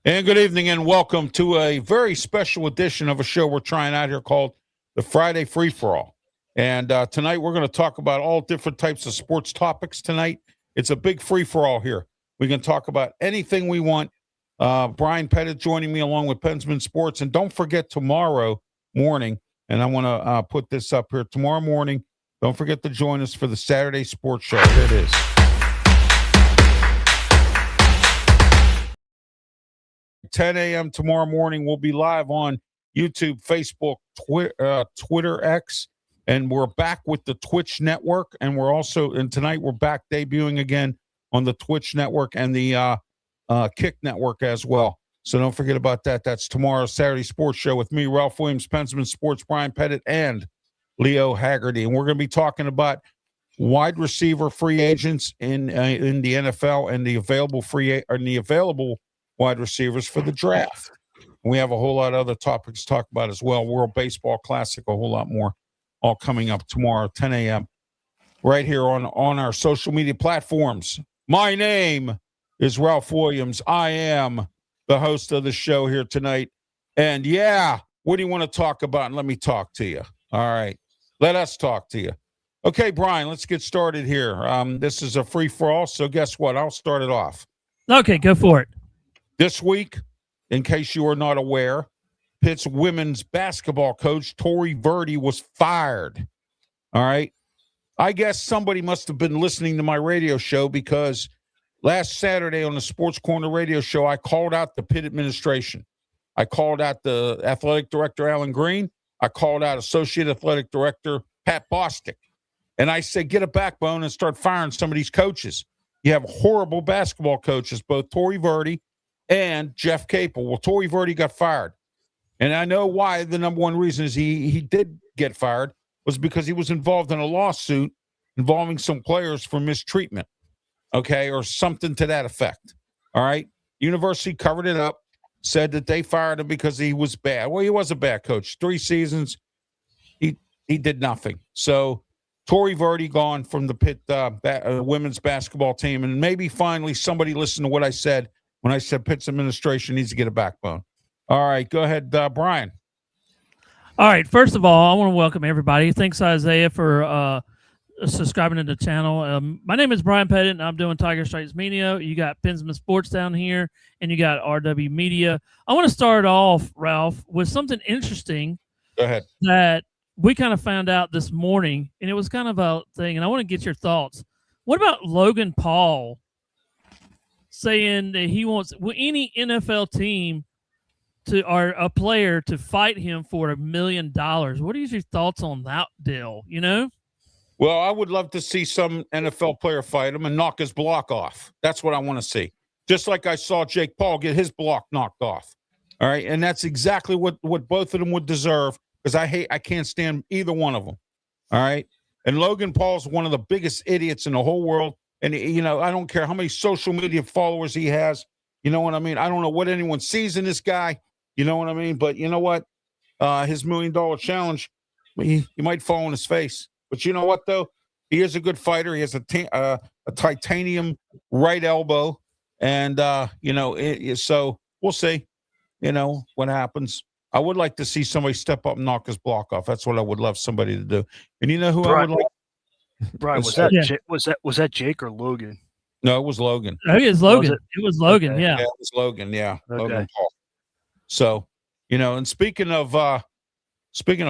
And good evening and welcome to a very special edition of a show we're trying out here called the Friday Free-For-All. And tonight we're going to talk about all different types of sports topics tonight. It's a big free-for-all here. We can talk about anything we want. Brian Pettit joining me along with Pensman Sports. And don't forget tomorrow morning, and I want to put this up here, tomorrow morning, don't forget to join us for the Saturday Sports Show. Here it is. 10 a.m. tomorrow morning. We'll be live on YouTube, Facebook, Twitter, X, and we're back with the Twitch network. And tonight we're back debuting again on the Twitch network and the Kick network as well. So don't forget about that. That's tomorrow's Saturday Sports Show with me, Ralph Williams, Pensman Sports, Brian Pettit, and Leo Haggerty. And we're going to be talking about wide receiver free agents in the NFL and the available wide receivers for the draft. We have a whole lot of other topics to talk about as well. World Baseball Classic, a whole lot more, all coming up tomorrow, 10 a.m. right here on our social media platforms. My name is Ralph Williams. I am the host of the show here tonight. And yeah, what do you want to talk about? And let me talk to you. All right. Let us talk to you. Okay, Brian, let's get started here. This is a free-for-all, so guess what? I'll start it off. Okay, go for it. This week, in case you are not aware, Pitt's women's basketball coach, Tori Verdi, was fired. All right. I guess somebody must have been listening to my radio show because last Saturday on the Sports Corner radio show, I called out the Pitt administration. I called out the athletic director, Alan Green. I called out Associate Athletic Director, Pat Bostic. And I said, get a backbone and start firing some of these coaches. You have horrible basketball coaches, both Tori Verdi and Jeff Capel. Well, Tori Verdi got fired. And I know why. The number one reason is he did get fired was because he was involved in a lawsuit involving some players for mistreatment, okay, or something to that effect. All right? University covered it up, said that they fired him because he was bad. Well, he was a bad coach. 3 seasons, he did nothing. So Tori Verdi gone from the Pitt women's basketball team, and maybe finally somebody listened to what I said when I said Pitt's administration needs to get a backbone. All right, go ahead, Brian. All right, first of all, I want to welcome everybody. Thanks, Isaiah, for subscribing to the channel. My name is Brian Pettit, and I'm doing Tiger Stripes Media. You got Pensman Sports down here, and you got RW Media. I want to start off, Ralph, with something interesting. Go ahead. That we kind of found out this morning, and it was kind of a thing, and I want to get your thoughts. What about Logan Paul saying that he wants any NFL team or a player to fight him for $1 million? What are your thoughts on that deal? You know? Well, I would love to see some NFL player fight him and knock his block off. That's what I want to see. Just like I saw Jake Paul get his block knocked off. All right. And that's exactly what both of them would deserve, because I can't stand either one of them. All right. And Logan Paul's one of the biggest idiots in the whole world. And, you know, I don't care how many social media followers he has. You know what I mean? I don't know what anyone sees in this guy. You know what I mean? But you know what? His $1 million challenge, he might fall on his face. But you know what, though? He is a good fighter. He has a titanium right elbow. And, so we'll see, you know, what happens. I would like to see somebody step up and knock his block off. That's what I would love somebody to do. And you know who I would like? Brian, was that Jake or Logan? No, it was Logan. Oh, it was Logan. It was Logan, okay. Yeah, it was Logan, yeah. Okay. Logan Paul. So, you know, and speaking of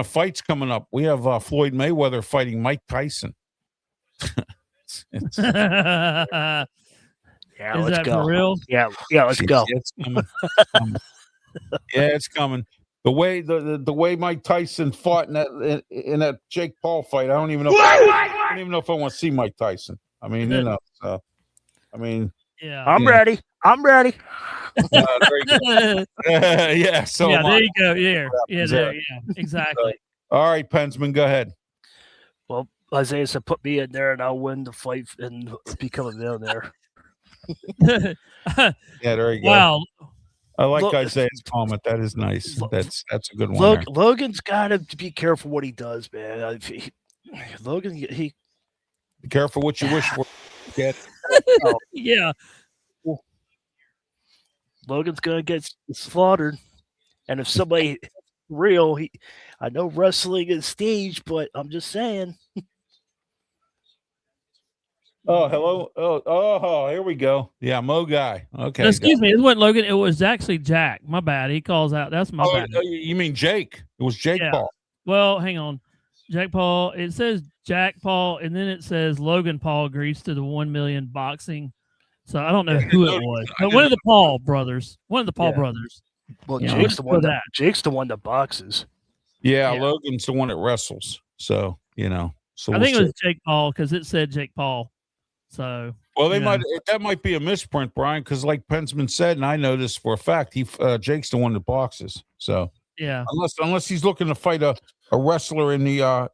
fights coming up, we have Floyd Mayweather fighting Mike Tyson. Yeah, is let's that go. For real? Yeah, let's go. It's coming. Yeah, it's coming. The way Mike Tyson fought in that Jake Paul fight, I don't even know. I don't even know if I want to see Mike Tyson. I mean, you know. So, I mean, yeah. I'm ready. Yeah. So yeah, there you go. Yeah, exactly. All right, Pensman, go ahead. Well, Isaiah said, put me in there, and I'll win the fight and become a millionaire. Yeah, there you go. Wow. I like Isaiah's comment. That is nice. That's a good one. Logan's got to be careful what he does, man. Logan, he be careful what you wish for. Get yeah. Logan's gonna get slaughtered, and if somebody real, I know wrestling is staged, but I'm just saying. Oh, hello. Oh, here we go. Yeah, Mo guy. Okay. Excuse me. It wasn't Logan. It was actually Jack. My bad. He calls out. That's my bad. You mean Jake? It was Jake Paul. Well, hang on. Jack Paul. It says Jack Paul, and then it says Logan Paul agrees to the 1 million boxing. So I don't know who it was, but one of the Paul brothers. One of the Paul brothers. Well, Jake's the one Jake's the one that boxes. Yeah, Logan's the one that wrestles. So So I think it was Jake Paul because it said Jake Paul. So that might be a misprint, Brian, because like Pensman said, and I know this for a fact, Jake's the one that boxes. So yeah, unless he's looking to fight a wrestler in the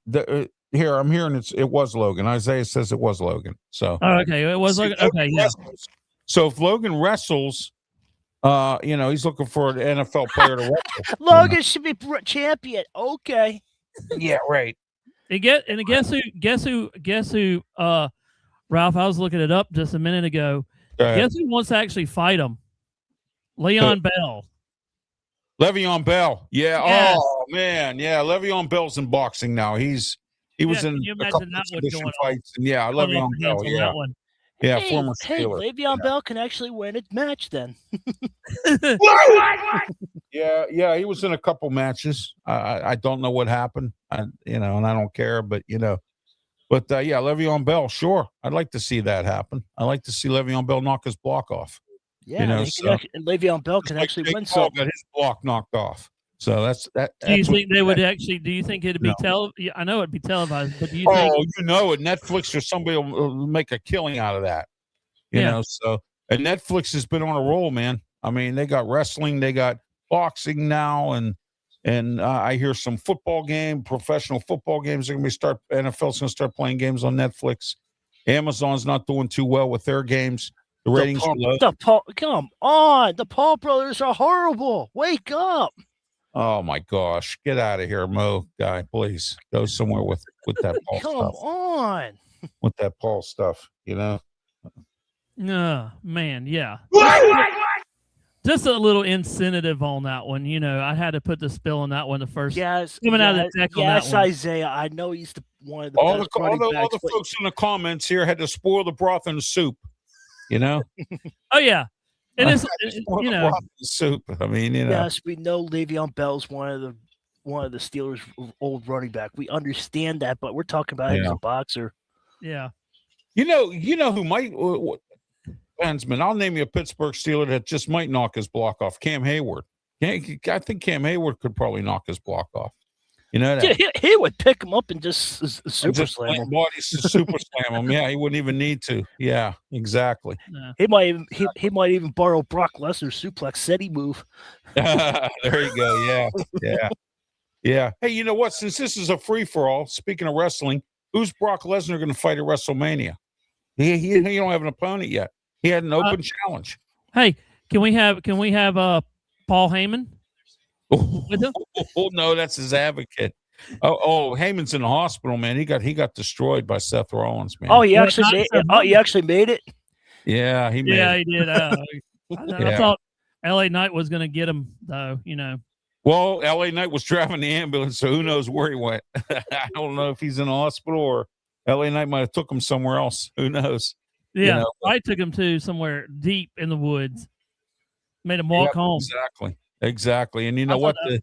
here, I'm hearing it was Logan. Isaiah says it was Logan. So okay, it was Logan. Okay, yeah. So if Logan wrestles, he's looking for an NFL player to wrestle. Logan should be champion. Okay. Yeah, right. Guess who? Ralph, I was looking it up just a minute ago. Guess who wants to actually fight him? Le'Veon Bell. Le'Veon Bell. Yeah. Yes. Oh man. Yeah. Le'Veon Bell's in boxing now. He was in a couple of exhibition fights. And Le'Veon Bell. Yeah. Yeah. Former Steeler. Le'Veon Bell can actually win a match then. Yeah. He was in a couple matches. I don't know what happened. And I don't care, but But Le'Veon Bell, sure. I'd like to see that happen. I'd like to see Le'Veon Bell knock his block off. Yeah, and Le'Veon Bell can actually win something. Got his block knocked off. So that's that. Do you think they would actually? Do you think it'd be I know it'd be televised, but do you think? Oh, Netflix or somebody will make a killing out of that. You know, so and Netflix has been on a roll, man. I mean, they got wrestling, they got boxing now, and I hear some professional football games are going to NFL's going to start playing games on Netflix. Amazon's not doing too well with their games. The ratings are low. Come on. The Paul brothers are horrible. Wake up. Oh, my gosh. Get out of here, Mo guy. Please go somewhere with that Paul stuff. Come on. With that Paul stuff, No, man. Yeah. Just a little incentive on that one. I had to put the spill on that one the first. Coming out of the deck on that one. Isaiah. I know he's one of the all best the folks in the comments here had to spoil the broth in the soup. Oh, yeah. And it's soup. I mean, Yes, we know Le'Veon Bell's one of the Steelers' old running back. We understand that, but we're talking about him as a boxer. Yeah. You know who might Pensman, I'll name you a Pittsburgh Steeler that just might knock his block off. Cam Hayward. I think Cam Hayward could probably knock his block off. He would pick him up and just super slam him. Super slam him. Yeah, he wouldn't even need to. Yeah, exactly. He might even borrow Brock Lesnar's suplex SETI move. There you go. Yeah. Hey, you know what? Since this is a free for all, speaking of wrestling, who's Brock Lesnar going to fight at WrestleMania? He don't have an opponent yet. He had an open challenge. Hey, can we have Paul Heyman? With him? Oh no, that's his advocate. Oh, Heyman's in the hospital, man. He got destroyed by Seth Rollins, man. Oh, he actually made it. Oh, he actually made it. Yeah, he made it. Yeah, he did. I thought LA Knight was going to get him, though. Well, LA Knight was driving the ambulance, so who knows where he went? I don't know if he's in the hospital or LA Knight might have took him somewhere else. Who knows? Yeah, I took him to somewhere deep in the woods. Made him walk home. Exactly. And you know what? The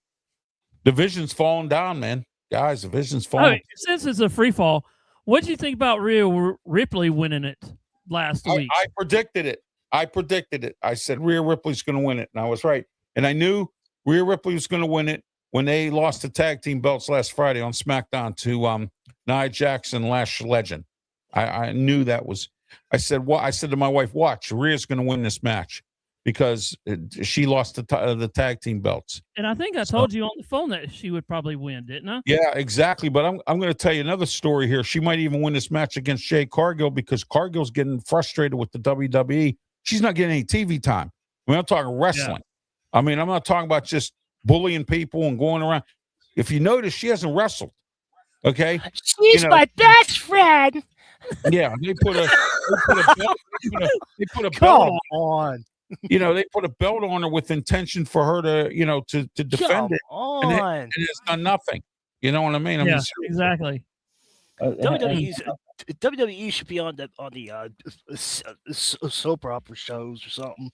division's falling down, man. Guys, the division's falling. Since it's a free fall, what did you think about Rhea Ripley winning it last week? I predicted it. I said Rhea Ripley's going to win it, and I was right. And I knew Rhea Ripley was going to win it when they lost the tag team belts last Friday on SmackDown to Nia Jax and Lash Legend. I knew that was. I said to my wife, watch, Rhea's going to win this match. Because she lost the tag team belts. And I think I told you on the phone that she would probably win, didn't I? Yeah, exactly. But I'm going to tell you another story here. She might even win this match against Jade Cargill because Cargill's getting frustrated with the WWE she's not getting any TV time. I mean, I'm talking wrestling. I mean, I'm not talking about just bullying people and going around. If you notice, she hasn't wrestled. Okay, she's my best friend. Yeah, they put a belt. They put a belt on. They put a belt on her with intention for her to to defend it, and it's done nothing. You know what I mean? I mean, exactly. WWE should be on the soap opera shows or something.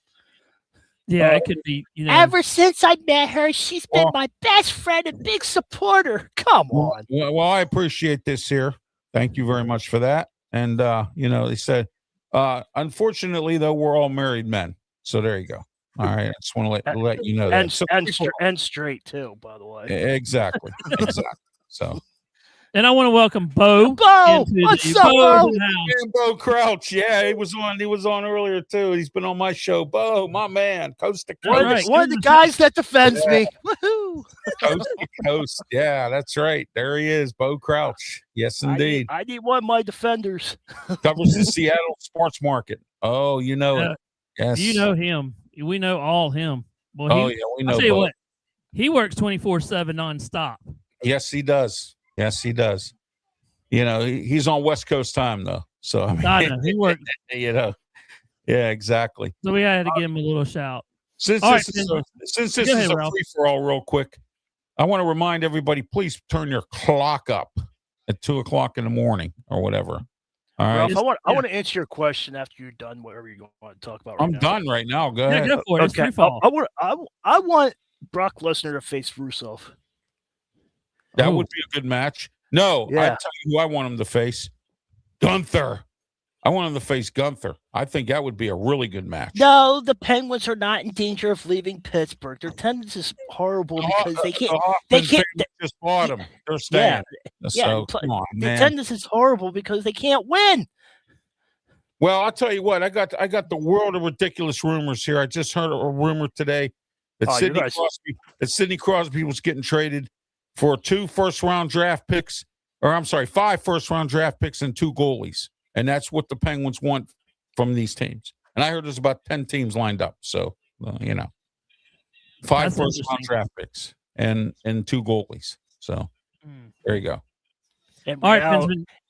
Yeah, it could be. Ever since I met her, she's been my best friend and big supporter. Come on. Well, I appreciate this here. Thank you very much for that. And they said, unfortunately, though, we're all married men. So there you go. All right, I just want to let you know that. And straight too, by the way. Exactly. So. And I want to welcome Bo. What's up, Bo? Bo Crouch. Yeah, he was on earlier too. He's been on my show. Bo, my man, coast to coast. One of the guys that defends me. Woohoo! Coast to coast. Yeah, that's right. There he is, Bo Crouch. Yes, indeed. I need one of my defenders. Covers the Seattle sports market. Oh, you know it. Yes. You know him. We know all him. Well, we know. I'll tell you what, he works 24/7 nonstop. Yes, he does. Yes, he does. He's on West Coast time though. So I know he works. Yeah, exactly. So we had to give him a little shout. Since this is a free for all, real quick, I want to remind everybody: please turn your clock up at 2:00 in the morning or whatever. All right. Ralph, I want to answer your question after you're done. Whatever you want to talk about. I'm done right now. Go ahead. Go for it. It's free fall. I want Brock Lesnar to face Rusev. That would be a good match. No, I tell you who I want him to face. Gunther. I want him to face Gunther. I think that would be a really good match. No, the Penguins are not in danger of leaving Pittsburgh. Their attendance is horrible because they can't. They just bought them. They're staying. So come on, the man. attendance is horrible because they can't win. Well, I'll tell you what. I got the world of ridiculous rumors here. I just heard a rumor today that Sidney Crosby was getting traded for 5 first-round draft picks and 2 goalies. And that's what the Penguins want from these teams. And I heard there's about 10 teams lined up. So, 5 first-round draft picks and 2 goalies. So, there you go.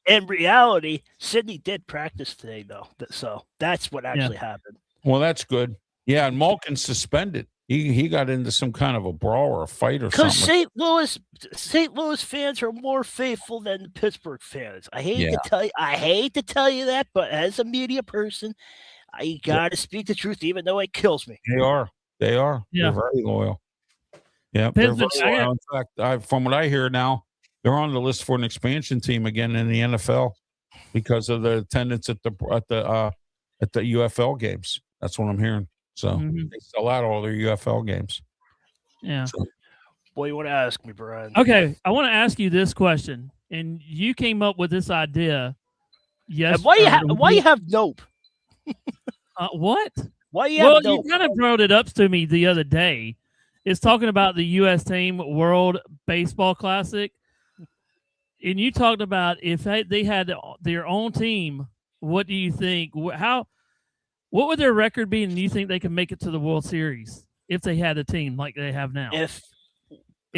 In reality, Sidney did practice today, though. So, that's what actually happened. Well, that's good. Yeah, and Malkin's suspended. He got into some kind of a brawl or a fight or something. Because St. Louis fans are more faithful than the Pittsburgh fans. I hate to tell you that, but as a media person, I gotta speak the truth, even though it kills me. They are. Yeah. They're very loyal. Yeah, they're very loyal. In fact, from what I hear now, they're on the list for an expansion team again in the NFL because of the attendance at the UFL games. That's what I'm hearing. So they sell out all their UFL games. Yeah. So. Boy, you want to ask me, Brian? Okay, I want to ask you this question, and you came up with this idea. Yes. And why you have nope? What? Why you have nope? You kind of brought it up to me the other day. It's talking about the U.S. Team World Baseball Classic, and you talked about if they had their own team. What do you think? What would their record be, and do you think they can make it to the World Series if they had a team like they have now? If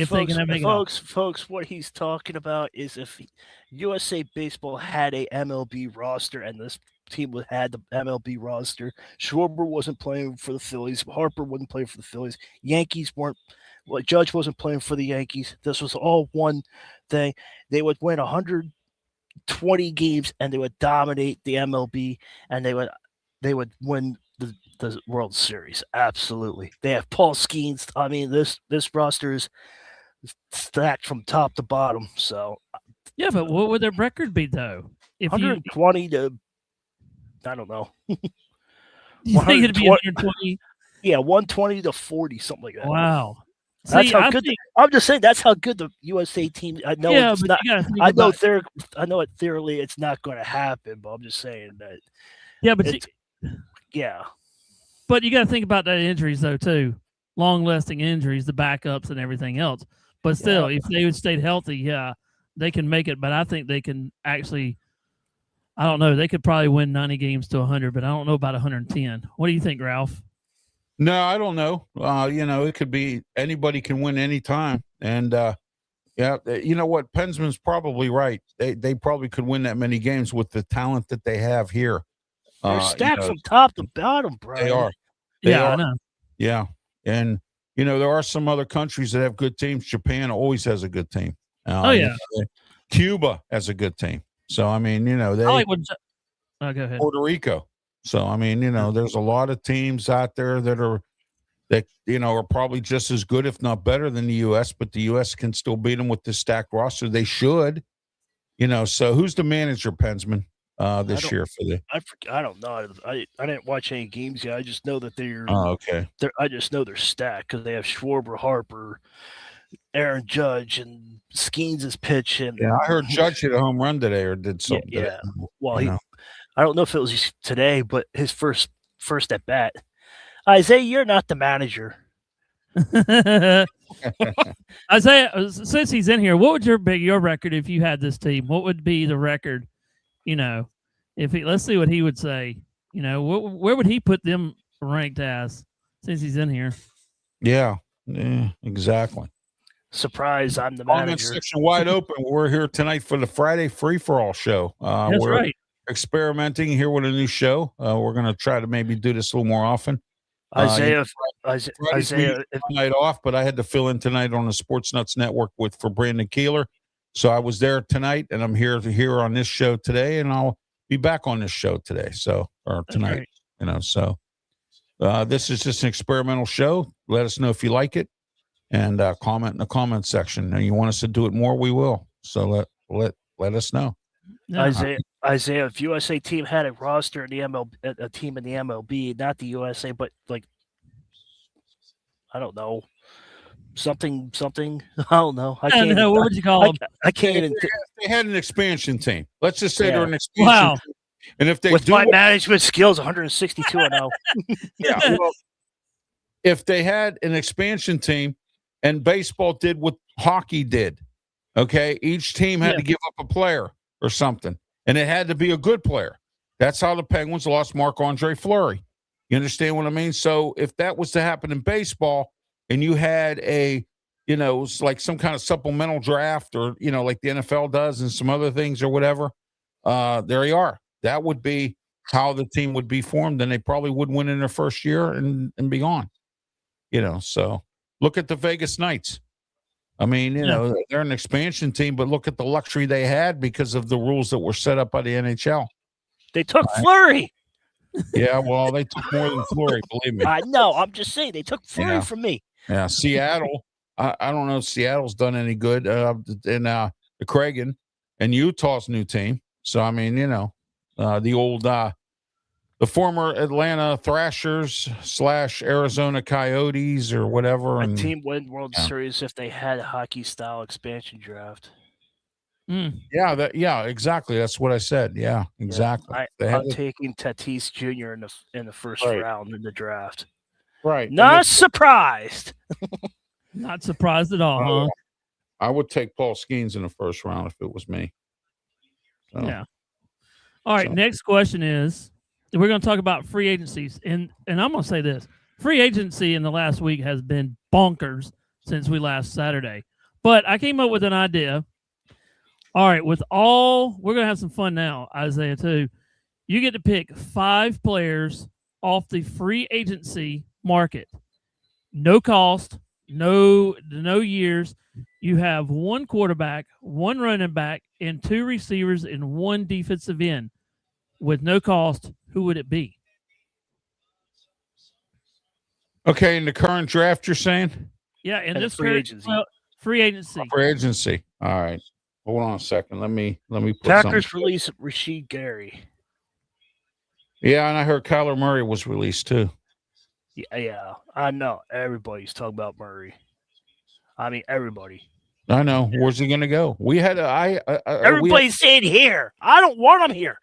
folks, they can make folks, what he's talking about is if USA Baseball had a MLB roster and this team had the MLB roster, Schwarber wasn't playing for the Phillies, Harper wasn't playing for the Phillies, Yankees weren't. Well, Judge wasn't playing for the Yankees. This was all one thing. They would win 120 games and they would dominate the MLB and they would win the World Series. Absolutely. They have Paul Skeens. I mean, this roster is stacked from top to bottom. So yeah, but what would their record be though? If 120 to I don't know. You think it'd be 120? Yeah, 120 to 40, something like that. Wow. That's how good. I'm just saying that's how good the USA team. I know. Yeah, it's but not. I know it theoretically it's not going to happen, but I'm just saying that. Yeah, but yeah. But you got to think about that injuries though too, long-lasting injuries, the backups and everything else. But still, if they would stay healthy, yeah, they can make it. But I think they can actually I don't know. They could probably win 90 games to 100, but I don't know about 110. What do you think, Ralph? No, I don't know. It could be anybody can win anytime. And yeah, you know what? Pensman's probably right. They probably could win that many games with the talent that they have here. They're stacked from top to bottom, Brian. They are. I know. Yeah. And, there are some other countries that have good teams. Japan always has a good team. Cuba has a good team. So, I mean, they go ahead. Puerto Rico. So, I mean, there's a lot of teams out there that are probably just as good, if not better than the U.S., but the U.S. can still beat them with the stacked roster. They should, so who's the manager, Pensman, this year for the? I don't know. I didn't watch any games yet. I just know that they're. Oh, okay. I just know they're stacked because they have Schwarber, Harper, Aaron Judge, and Skeens is pitching. Yeah, I heard Judge hit a home run today or did something. Yeah. Well, I don't know if it was today, but his first at bat. Isaiah, you're not the manager. Isaiah, since he's in here, what would be your record if you had this team? What would be the record? Let's see what he would say. Where would he put them ranked as since he's in here? Yeah, exactly. Surprise, I'm the manager. Comment section wide open. We're here tonight for the Friday free-for-all show. That's right. Experimenting here with a new show. We're going to try to maybe do this a little more often. Isaiah, night off, but I had to fill in tonight on the Sports Nuts Network for Brandon Keeler. So I was there tonight, and I'm here on this show today, and I'll be back on this show today. Or tonight, So this is just an experimental show. Let us know if you like it, and comment in the comment section. And you want us to do it more, we will. So let us know. No. Isaiah, if USA team had a roster in the a team in the MLB, not the USA, but like, I don't know, something. I don't know. I can't. What would you call them? I can't even. They had an expansion team. Let's just say they're an expansion team. And if they with my management skills, 162-0. Yeah. Well, if they had an expansion team, and baseball did what hockey did, okay, each team had to give up a player or something. And it had to be a good player. That's how the Penguins lost Marc-Andre Fleury. You understand what I mean? So if that was to happen in baseball and you had it was like some kind of supplemental draft or, like the NFL does and some other things or whatever, there you are. That would be how the team would be formed, and they probably would win in their first year and be gone. So look at the Vegas Knights. I mean, they're an expansion team, but look at the luxury they had because of the rules that were set up by the NHL. They took Fleury. Yeah, well, they took more than Fleury, believe me. I know. I'm just saying they took Fleury from me. Yeah, Seattle. I don't know if Seattle's done any good. And the Kragan and Utah's new team. So, I mean, the old the former Atlanta Thrashers / Arizona Coyotes or whatever. A team win World Series if they had a hockey-style expansion draft. Yeah, exactly. That's what I said. Yeah, exactly. I'm taking Tatis Jr. in the first round in the draft. Right. Not surprised. Not surprised at all, huh? I would take Paul Skeens in the first round if it was me. So, yeah. All right, next question is, we're going to talk about free agencies. And I'm going to say this. Free agency in the last week has been bonkers since we last Saturday. But I came up with an idea. All right, we're going to have some fun now, Isaiah, too. You get to pick 5 players off the free agency market. No cost, no years. You have 1 quarterback, 1 running back, and 2 receivers and 1 defensive end. With no cost, who would it be? Okay, in the current draft, you're saying? Yeah, in this free agency. Free agency. Free agency. All right. Hold on a second. Let me put Packers release Rasheed Gary. Yeah, and I heard Kyler Murray was released too. Yeah, I know. Everybody's talking about Murray. I mean, everybody. I know. Where's he going to go? We had everybody's saying here. I don't want him here.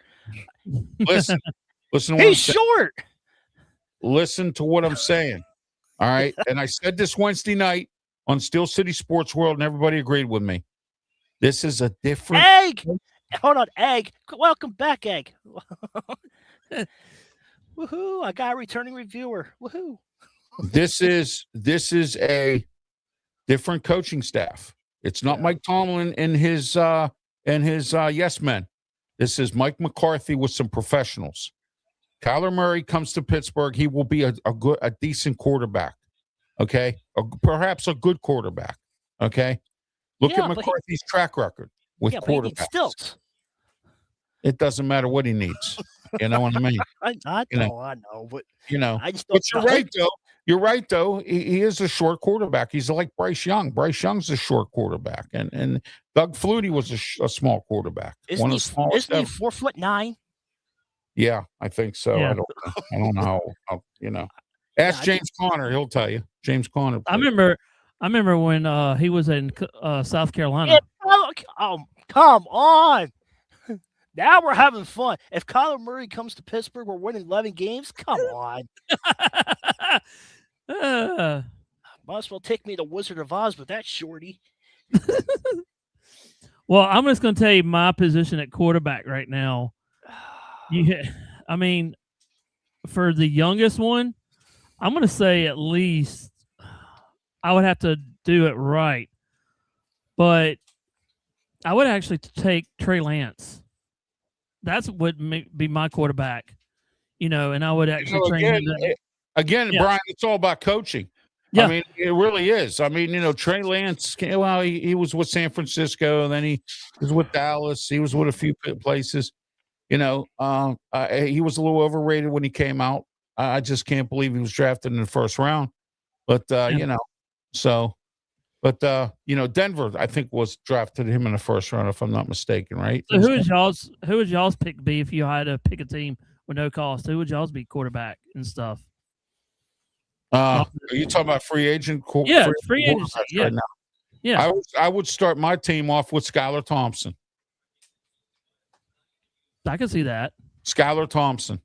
Listen. He's short. Listen to what I'm saying. All right. And I said this Wednesday night on Steel City Sports World, and everybody agreed with me. This is a different. hold on, Egg. Welcome back, Egg. Woohoo! I got a returning reviewer. Woohoo! This is a different coaching staff. It's not Mike Tomlin and his yes men. This is Mike McCarthy with some professionals. Kyler Murray comes to Pittsburgh. He will be a decent quarterback. Okay, perhaps a good quarterback. Okay, look at McCarthy's track record with quarterbacks. Stilts. It doesn't matter what he needs. You know what I mean? I know, but I just don't. But you're right, though. You're right, though. He is a short quarterback. He's like Bryce Young. Bryce Young's a short quarterback, and Doug Flutie was a small quarterback. Isn't he 4'9"? Yeah, I think so. Yeah. I don't know how Ask James Conner. He'll tell you. James Conner. I remember when he was in South Carolina. Yeah, come on. Now we're having fun. If Kyler Murray comes to Pittsburgh, we're winning 11 games. Come on. Might as well take me to Wizard of Oz with that shorty. Well, I'm just going to tell you my position at quarterback right now. I mean, for the youngest one, I'm going to say at least I would have to do it right. But I would actually take Trey Lance. That's would be my quarterback, and I would actually train him. Again, Brian, it's all about coaching. Yeah. I mean, it really is. I mean, Trey Lance, well, he was with San Francisco, and then he was with Dallas. He was with a few places. He was a little overrated when he came out. I just can't believe he was drafted in the first round. But, Denver, I think, was drafted him in the first round, if I'm not mistaken, right? So who would y'all's pick be if you had to pick a team with no cost? Who would y'all's be quarterback and stuff? Are you talking about free agent? Free agency. Yeah. Right now? Yeah. I would start my team off with Skylar Thompson. I can see that. Skylar Thompson.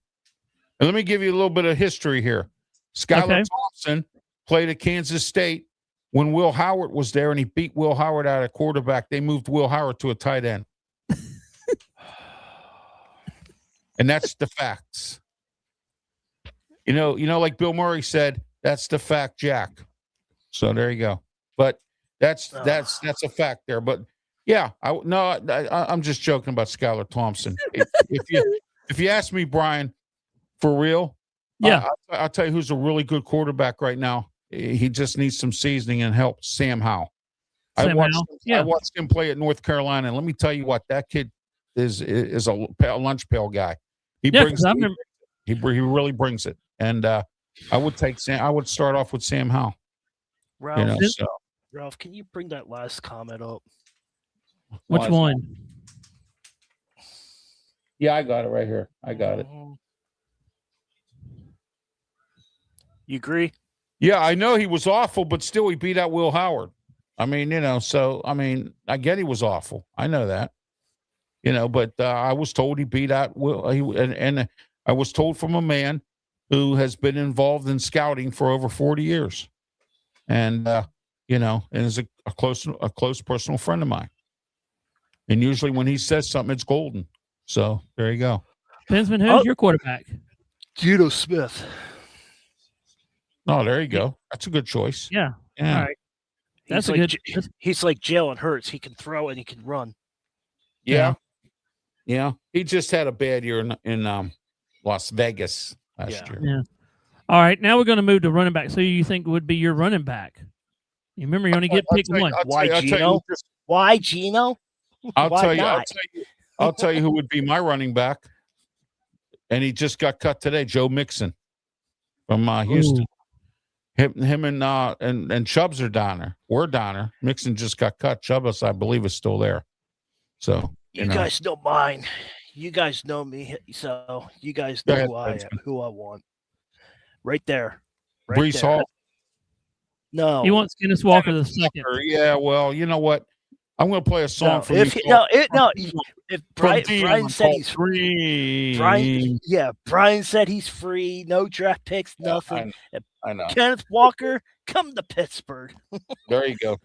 And let me give you a little bit of history here. Skylar Thompson played at Kansas State when Will Howard was there, and he beat Will Howard out at quarterback. They moved Will Howard to a tight end. And that's the facts. Like Bill Murray said, that's the fact, Jack. So there you go. But that's a fact there. But yeah, I'm just joking about Skylar Thompson. If you ask me, Brian, for real, I'll tell you who's a really good quarterback right now. He just needs some seasoning and help. Sam Howell. I watched him play at North Carolina, and let me tell you what, that kid is a lunch pail guy. He really brings it. And I would start off with Sam Howell. Ralph, can you bring that last comment up? Which one? Yeah, I got it right here. I got it. You agree? Yeah, I know he was awful, but still he beat out Will Howard. I mean, I get he was awful. I know that. But I was told he beat out Will. And I was told from a man who has been involved in scouting for over 40 years. And, and is a close personal friend of mine. And usually when he says something, it's golden. So there you go. Bensman, who's your quarterback? Geno Smith. Oh, there you go. That's a good choice. Yeah. All right. He's like Jalen Hurts. He can throw and he can run. Yeah. He just had a bad year in Las Vegas last year. Yeah. All right. Now we're going to move to running back. So you think would be your running back? You remember you only get picked one. Why Geno? Why Geno? I'll tell you who would be my running back. And he just got cut today, Joe Mixon from Houston. Ooh. Him and Chubbs are down there. We're down there. Mixon just got cut. Chubbs, I believe, is still there. So you guys know mine. You guys know me, so you guys know who I want. Right there. Breece Hall. No, he wants Kenneth Walker the second. Yeah, well, you know what? I'm going to play a song for you. If Brian said he's free, Brian said he's free, no draft picks, nothing. I know. Kenneth Walker, come to Pittsburgh. There you go.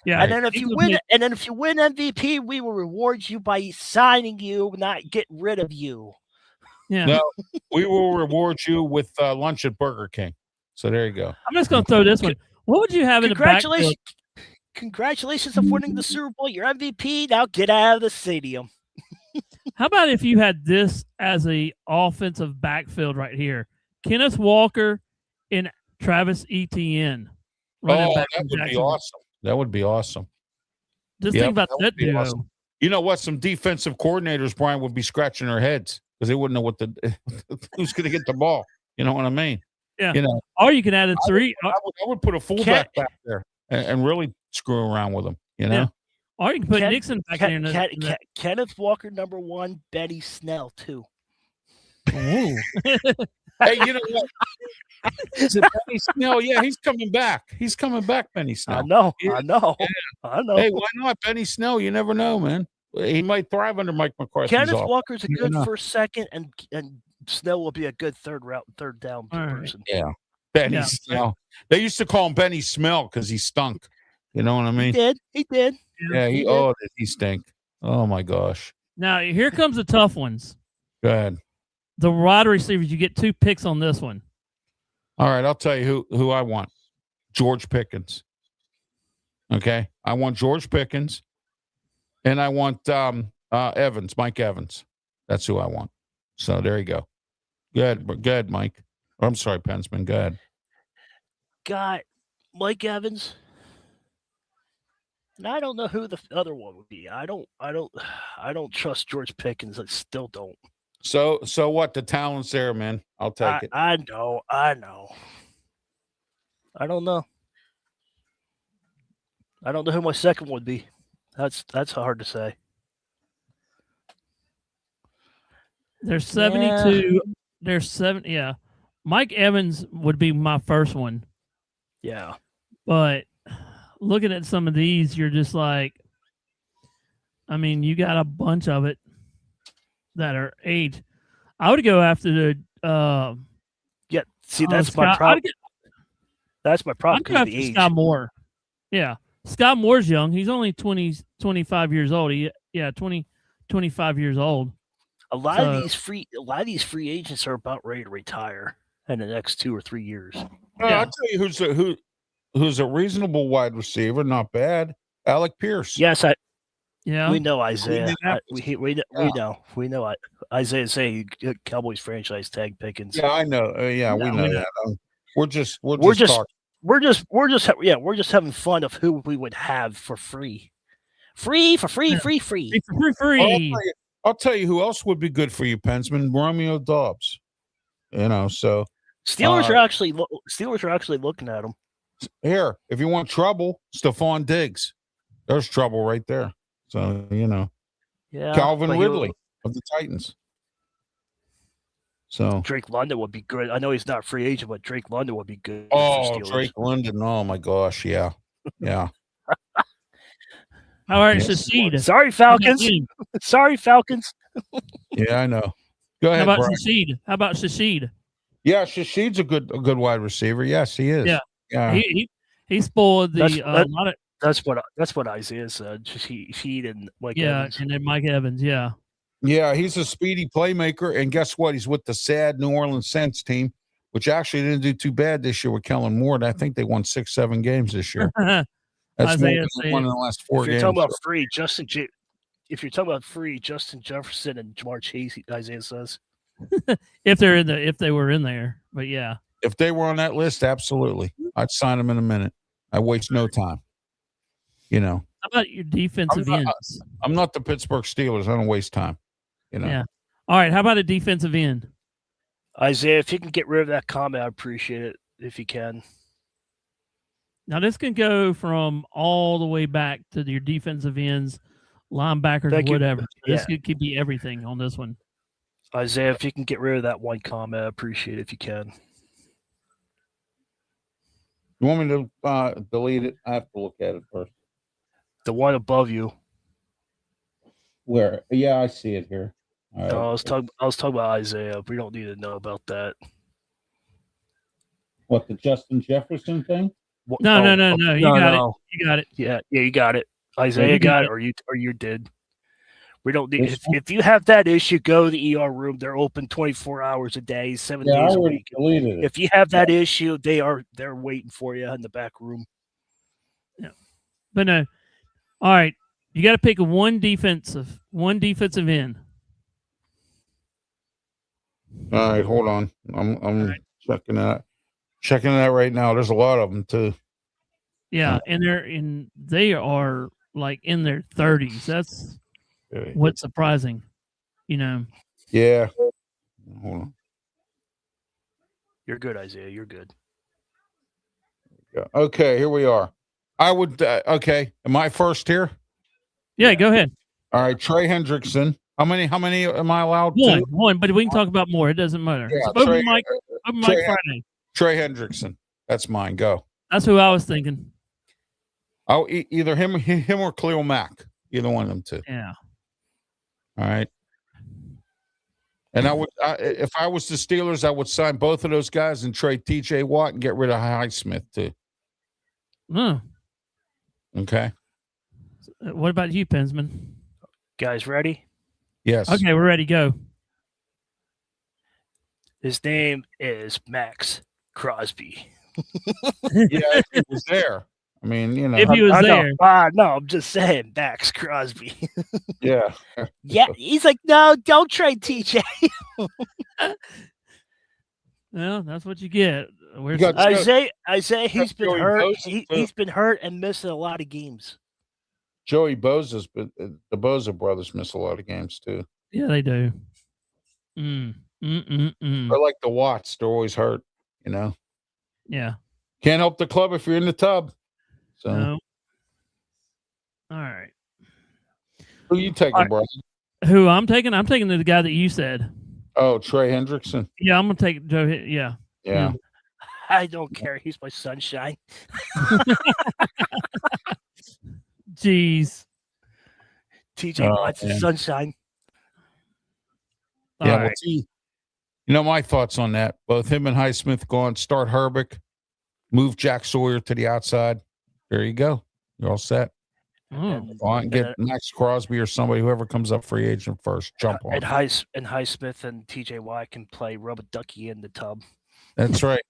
Yeah, And then if he's you gonna win, play- and then if you win MVP, we will reward you by signing you, not get rid of you. yeah. No, we will reward you with lunch at Burger King. So there you go. I'm just gonna throw this one. What would you have in the backfield? Congratulations of winning the Super Bowl. You're MVP. Now get out of the stadium. How about if you had this as a offensive backfield right here? Kenneth Walker and Travis Etienne. Running back that from would be Jacksonville. awesome. That would be awesome. Just Yep, think about that would that be duo. awesome. You know what? Some defensive coordinators, Brian, would be scratching their heads because they wouldn't know what who's going to get the ball. You know what I mean? Yeah. You know, Or you can add a three. I would put a fullback back there and really screw around with them. You know? Yeah. Or you can put Nixon back in there. Kenneth Walker, number 1. Benny Snell, 2. Hey, you know what? Is it Benny Snell? Yeah, he's coming back. He's coming back, Benny Snell. I know. Yeah. I know. Hey, why not Benny Snell? You never know, man. He might thrive under Mike McCarthy's Kenneth office. Walker's a good first, second, and Snell will be a good third down person. Yeah. Benny Snell. They used to call him Benny Smell because he stunk. You know what I mean? He did. Yeah, did he stink? Oh my gosh. Now here comes the tough ones. Go ahead. The wide receivers, you get 2 picks on this one. All right, I'll tell you who I want. George Pickens. Okay. I want George Pickens. And I want Evans, Mike Evans. That's who I want. So there you go. Good, Mike. I'm sorry, Pensman. Go ahead. Got Mike Evans. And I don't know who the other one would be. I don't trust George Pickens. I still don't. So what? The talent's there, man. I'll take it. I know. I don't know. I don't know who my second would be. That's hard to say. There's 72. There's 7. Yeah. Mike Evans would be my first one. Yeah. But looking at some of these, you're just like, I mean, you got a bunch of it that are age. I would go after the see, that's my problem. That's my problem because of the age. Scott Moore. Yeah. Scott Moore's young. He's only 25 years old. 25 years old. A lot of these free agents are about ready to retire in the next 2 or 3 years. I'll tell you who's a reasonable wide receiver, not bad. Alec Pierce. Yes, Yeah, we know Isaiah. We know Isaiah saying Cowboys franchise tag Pickens. Yeah, I know. We know that. We're just talking. We're just having fun of who we would have for free. Free. I'll tell you who else would be good for you, Pensman. Romeo Dobbs. You know, so Steelers are actually looking at him. Here, if you want trouble, Stephon Diggs. There's trouble right there. So, you know. Yeah. Calvin Ridley of the Titans. So Drake London would be good. I know he's not a free agent, but Drake London would be good. Oh, Drake London. Oh my gosh, yeah. Yeah. All right, Shaseed. Sorry, Falcons. Sorry, Falcons. Yeah, I know. Go ahead. How about Shaseed? Yeah, Shaseed's a good wide receiver. Yes, he is. Yeah. He spoiled the lot of. That's what Isaiah said. Shaseed and Mike Evans. And then Mike Evans. Yeah. Yeah, he's a speedy playmaker, and guess what? He's with the sad New Orleans Saints team, which actually didn't do too bad this year with Kellen Moore. I think they won 6-7 games this year. That's more than one in the last 4 games. If you're talking about free, Justin Jefferson and Jamar Chase, Isaiah says. if they were in there, but yeah. If they were on that list, absolutely. I'd sign them in a minute. I waste no time. You know. How about your defensive ends? I'm not the Pittsburgh Steelers. I don't waste time. You know. Yeah. All right. How about a defensive end? Isaiah, if you can get rid of that comment, I appreciate it. If you can. Now this can go from all the way back to your defensive ends, linebackers, whatever. This could be everything on this one. Isaiah, if you can get rid of that one comment, I appreciate it if you can. You want me to delete it? I have to look at it first. The one above you. Where? Yeah, I see it here. Right. No, I was talking about Isaiah. We don't need to know about that. What, the Justin Jefferson thing? No. You got it. You got it. Yeah, you got it. Isaiah you got got it, or you did. We don't need. If you have that issue, go to the ER room. They're open 24 hours a day, 7 days a week. If you have that issue, they're waiting for you in the back room. Yeah, but no. All right, you got to pick one defensive end. All right, hold on. I'm checking that right now. There's a lot of them too. Yeah, and they are like in their 30s. That's what's surprising, Yeah. Hold on. You're good, Isaiah. You're good. Yeah. Okay, here we are. I would. Okay, am I first here? Yeah, go ahead. All right, Trey Hendrickson. How many am I allowed? One, but we can talk about more. It doesn't matter. Yeah, open mic Friday. Trey Hendrickson. That's mine. Go. That's who I was thinking. Oh, either him or Khalil Mack. Either one of them two. Yeah. All right. And if I was the Steelers, I would sign both of those guys and trade T.J. Watt and get rid of Highsmith too. Oh. Okay. What about you, Pensman? Guys, ready? Yes. Okay, we're ready. Go. His name is Max Crosby. Yeah, if he was there. I mean, if he was there. No, I'm just saying Max Crosby. Yeah. Yeah, he's like, no, don't trade TJ. Well, that's what you get. Isaiah, he's been hurt. He's been hurt and missing a lot of games. Joey Bosa's, but the Bosa brothers miss a lot of games too. Yeah, they do. They're like the Watts; they're always hurt. Yeah. Can't help the club if you're in the tub. So, no. All right. Who you taking, brother? Who I'm taking? I'm taking the guy that you said. Oh, Trey Hendrickson. Yeah, I'm gonna take Joe. Yeah. Yeah. I don't care. He's my sunshine. Jeez. TJ Watt's the sunshine. Yeah, well, my thoughts on that. Both him and Highsmith gone. Start Herbeck. Move Jack Sawyer to the outside. There you go. You're all set. Go on and get Max Crosby or somebody, whoever comes up free agent first. Jump on. And Highsmith and TJ Watt can play rub a ducky in the tub. That's right.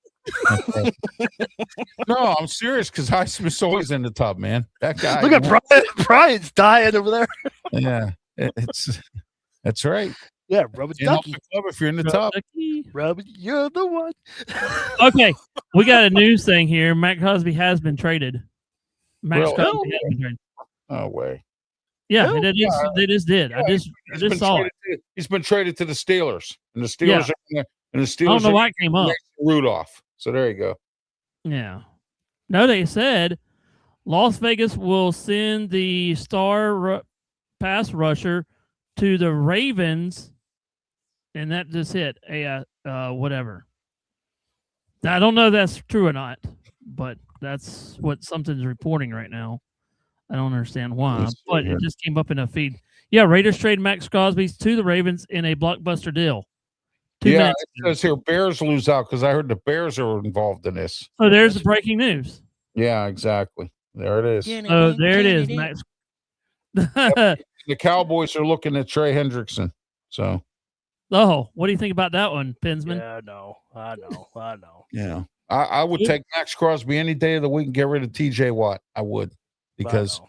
No, I'm serious because Highsmith's always in the tub, man. That guy. Look at Brian. Brian's dying over there. Yeah, that's right. Yeah, rub a ducky. The club if you're in the tub. Rub, you're the one. Okay, we got a news thing here. Max Crosby has been traded. Max Crosby has been traded. No way. Yeah, they just did. I just saw it. He's been traded to the Steelers, and the Steelers are in there, and the Steelers. I don't know why it came up. Rudolph. So there you go. Yeah. No, they said Las Vegas will send the star pass rusher to the Ravens, and that just hit whatever. Now, I don't know if that's true or not, but that's what something's reporting right now. I don't understand why, but it just came up in a feed. Yeah, Raiders trade Max Crosby to the Ravens in a blockbuster deal. It says here Bears lose out because I heard the Bears are involved in this. Oh, there's the breaking news. Yeah, exactly. There it is. Oh, there it is, Max. The Cowboys are looking at Trey Hendrickson. So. Oh, what do you think about that one, Pensman? Yeah, I know. Yeah. I would take Max Crosby any day of the week and get rid of TJ Watt. I would. Because,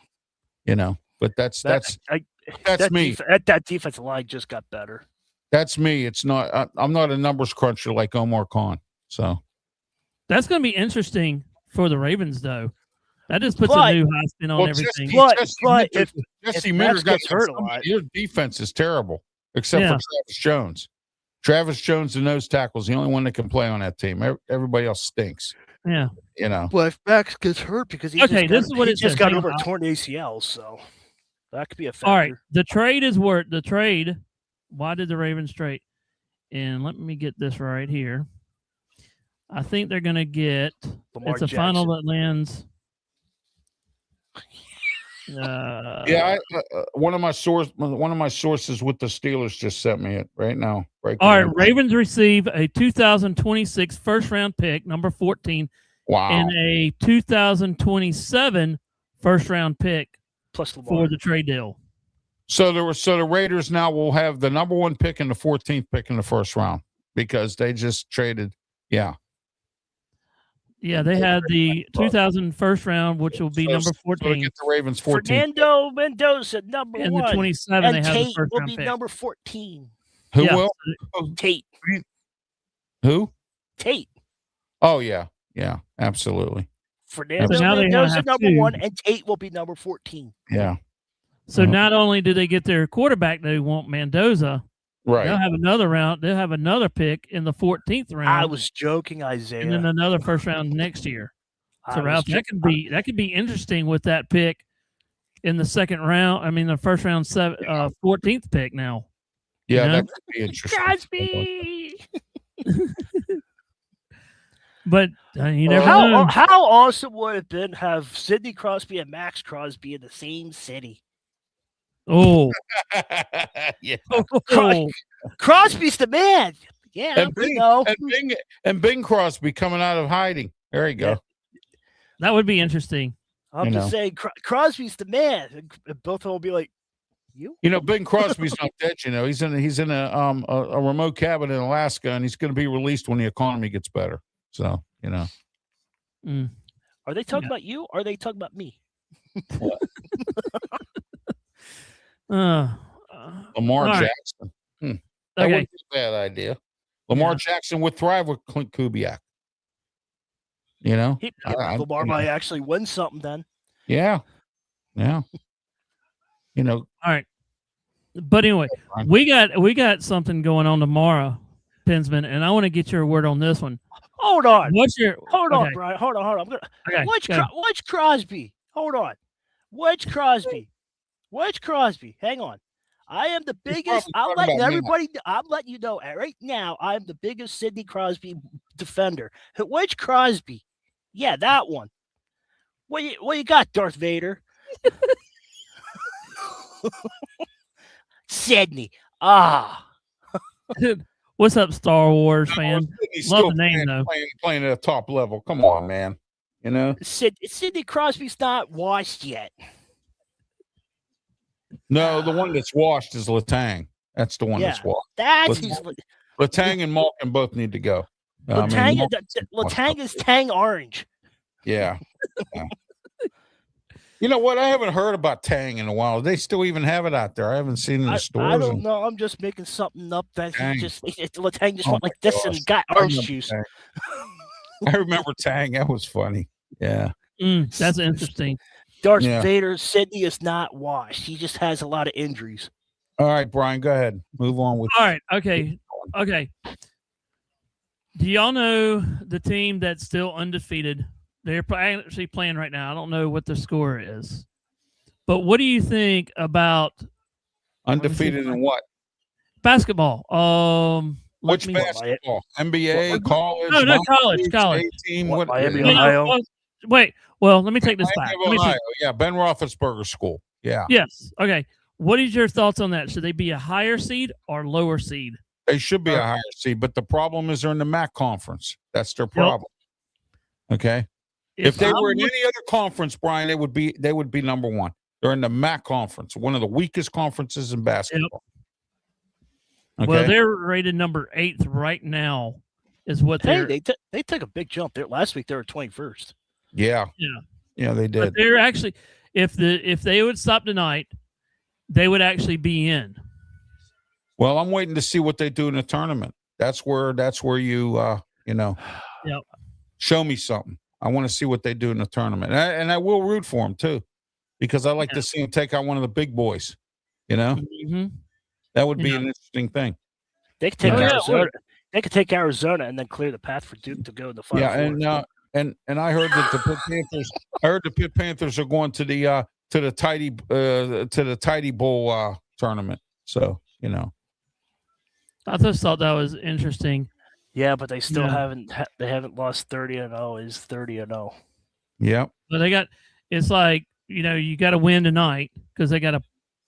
but that's me. That defensive line just got better. That's me. It's not. I'm not a numbers cruncher like Omar Khan. So that's going to be interesting for the Ravens, though. That just puts a new high spin on everything. If Jesse Minter got hurt a lot, your defense is terrible, except for Travis Jones. Travis Jones, the nose tackle, is the only one that can play on that team. Everybody else stinks. Yeah. Well, if Max gets hurt because he just got over a torn ACL, so that could be a factor. All right. The trade. Why did the Ravens trade? And let me get this right here. I think they're going to get Lamar it's a Jackson. final that lands. One of my sources with the Steelers just sent me it right now. All right, Ravens receive a 2026 first round pick, number 14, Wow. and a 2027 first round pick Plus Lamar. for the trade deal. So the Raiders now will have the number 1 pick and the 14th pick in the first round because they just traded. Yeah. Yeah, they had the 2000 first round, which will be number 14. So they get the Ravens 14. Fernando Mendoza, number and 1. the 27, and they have Tate the first will round be pick. number 14. Who Yeah. will? Tate. Who? Tate. Oh, yeah. Yeah, absolutely. Fernando So now they Mendoza, have number two. 1, and Tate will be number 14. Yeah. So not only do they get their quarterback, they want Mendoza. Right. They'll have another round. They'll have another pick in the 14th round. I was joking, Isaiah. and then another first round next year. So I was Ralph, that could be interesting with that pick in the second round. I mean, the first round 14th pick now. Yeah, You know? that could be interesting. Crosby. But you never know. How awesome would it have been to have Sidney Crosby and Max Crosby in the same city? Oh, Yeah. oh. Crosby's the man. Yeah, And we Bing, know. and Bing Crosby coming out of hiding. There you go. That would be interesting. I'm just saying, Crosby's the man. And both of them will be like, you? You know, Bing Crosby's not dead. You know, he's in a remote cabin in Alaska, and he's going to be released when the economy gets better. So, you know. Mm. Are they talking about you? Or are they talking about me? Lamar right. Jackson. That Okay. wouldn't be a bad idea. Lamar Jackson would thrive with Clint Kubiak. You know? Lamar might actually win something then. Yeah. Yeah. You know. All right. But anyway, we got something going on tomorrow, Pinsman, and I want to get your word on this one. Hold on. Hold on, okay. Brian. Hold on. I'm gonna Okay, Watch Crosby. Hold on. Watch Crosby. Watch Crosby. Hang on. I am the biggest. I'm letting everybody. I'm letting you know right now. I'm the biggest Sidney Crosby defender. Watch Crosby. Yeah, that one. What you got, Darth Vader? Sidney. What's up, Star Wars fan? Love the name though. Playing at a top level. Come on, man. You know. Sidney Crosby's not washed yet. No, the one that's washed is Letang. That's the one that's washed. Letang and Malkin both need to go. Letang is Tang Orange. Yeah. You know what? I haven't heard about Tang in a while. They still even have it out there. I haven't seen it in the stores. I don't know. I'm just making something up that Letang just went like this and got orange juice. I remember Tang. That was funny. Yeah. That's interesting. Darth Vader, Sidney is not washed. He just has a lot of injuries. All right, Brian, go ahead. Move on with. All right. Okay. Do y'all know the team that's still undefeated? They're actually playing right now. I don't know what the score is. But what do you think about undefeated in what? Basketball. Which basketball? NBA, college? No, college. Team, Miami, Ohio. Wait. Well, let me take this back. Yeah, Ben Roethlisberger school. Yeah. Yes. Okay. What is your thoughts on that? Should they be a higher seed or lower seed? They should be a higher seed, but the problem is they're in the MAC conference. That's their problem. Okay. If they were in any other conference, Brian, they would be number one. They're in the MAC conference, one of the weakest conferences in basketball. Okay? Well, they're rated number 8th right now. Is what they took a big jump there. Last week they were 21st. Yeah, they did. But they're actually, if they would stop tonight, they would actually be in. Well, I'm waiting to see what they do in the tournament. That's where you show me something. I want to see what they do in the tournament, and I will root for them too, because I like to see them take out one of the big boys. You know, that would be an interesting thing. They could take Arizona. They could take Arizona and then clear the path for Duke to go to the Final Four. And I heard that the Pitt Panthers. I heard the Pitt Panthers are going to the Tidy Bowl tournament. So I just thought that was interesting. Yeah, but they still haven't lost 30-0. Is 30-0. Yep. But they got. It's like you got to win tonight because they got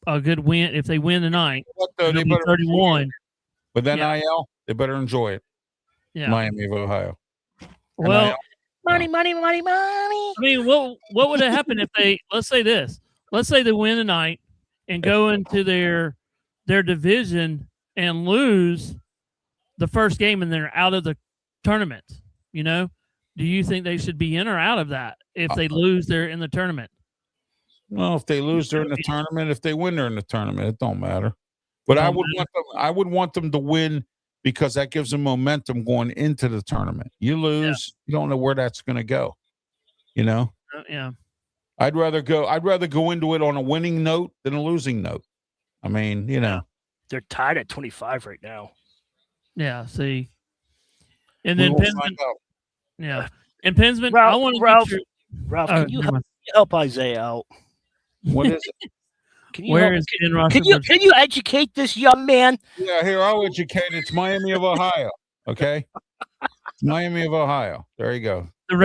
a good win. If they win tonight, they be 31. But then NIL, they better enjoy it. Yeah. Miami of Ohio. Well, Money, money, money, money. I mean, what would have happened if they, let's say this, let's say they win tonight and go into their division and lose the first game and they're out of the tournament, you know? Do you think they should be in or out of that if they lose, they're in the tournament? Well, if they lose, they're in the tournament. If they win, they're in the tournament. It don't matter. But I would want them to win because that gives them momentum going into the tournament. You lose, you don't know where that's going to go. You know? Yeah. I'd rather go into it on a winning note than a losing note. I mean, you know. They're tied at 25 right now. Yeah, see. And then Pinsman. Yeah. And Pinsman, Ralph, I want to Ralph, can you help Isaiah out? What is it? Can you can you educate this young man? Yeah, here, I'll educate. It's Miami of Ohio. Okay. It's Miami of Ohio. There you go. The